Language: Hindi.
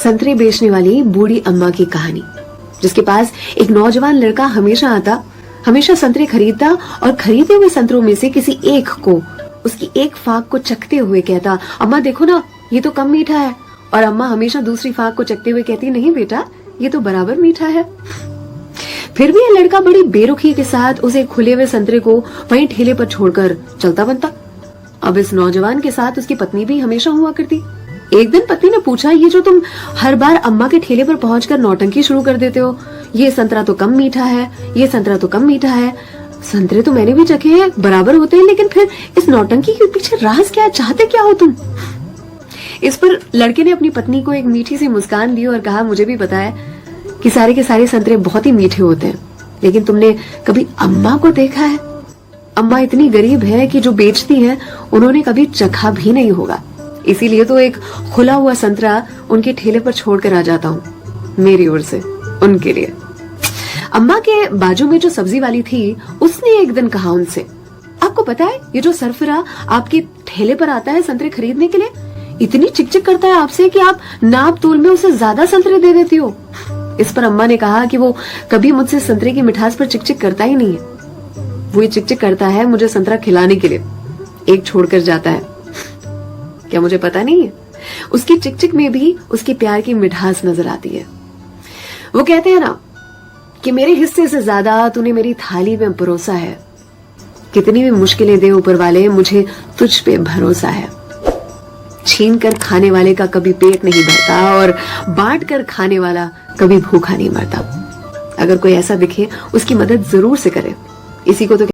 संतरे बेचने वाली बूढ़ी अम्मा की कहानी, जिसके पास एक नौजवान लड़का हमेशा आता, हमेशा संतरे खरीदता और खरीदे हुए संतरों में से किसी एक को, उसकी एक फाक को चखते हुए कहता, अम्मा देखो ना, ये तो कम मीठा है। और अम्मा हमेशा दूसरी फाक को चखते हुए कहती, नहीं बेटा, ये तो बराबर मीठा है। फिर भी ये लड़का बड़ी बेरुखी के साथ उसे खुले हुए संतरे को वहीं ठेले पर छोड़कर चलता बनता। अब इस नौजवान के साथ उसकी पत्नी भी हमेशा हुआ करती। एक दिन पत्नी ने पूछा, ये जो तुम हर बार अम्मा के ठेले पर पहुंचकर नौटंकी शुरू कर देते हो, ये संतरा तो कम मीठा है, ये संतरा तो कम मीठा है। संतरे तो मैंने भी चखे हैं, बराबर होते हैं, लेकिन फिर इस नौटंकी के पीछे राज क्या है, चाहते क्या हो तुम? इस पर लड़के ने अपनी पत्नी को एक मीठी सी मुस्कान दी और कहा, मुझे भी पता है कि सारे के सारे संतरे बहुत ही मीठे होते हैं, लेकिन तुमने कभी अम्मा को देखा है? अम्मा इतनी गरीब है कि जो बेचती हैं उन्होंने कभी चखा भी नहीं होगा, इसीलिए तो एक खुला हुआ संतरा उनके ठेले पर छोड़कर आ जाता हूँ, मेरी ओर से उनके लिए। अम्मा के बाजू में जो सब्जी वाली थी, उसने एक दिन कहा उनसे, आपको पता है ये जो सरफरा आपके ठेले पर आता है संतरे खरीदने के लिए, इतनी चिकचिक करता है आपसे कि आप नाप तोल में उसे ज्यादा संतरे दे देती हो। इस पर अम्मा ने कहा कि वो कभी मुझसे संतरे की मिठास पर चिकचिक करता ही नहीं है, वो ये चिकचिक करता है मुझे संतरा खिलाने के लिए, एक छोड़कर जाता है। क्या मुझे पता नहीं है? उसकी चिकचिक में भी उसकी प्यार की मिठास नजर आती है। वो कहते हैं ना कि मेरे हिस्से से ज्यादा तूने मेरी थाली में परोसा है, कितनी भी मुश्किलें दे ऊपर वाले, मुझे तुझ पे भरोसा है। छीन कर खाने वाले का कभी पेट नहीं भरता और बांट कर खाने वाला कभी भूखा नहीं मरता। अगर कोई ऐसा दिखे, उसकी मदद जरूर से करे। इसी को तो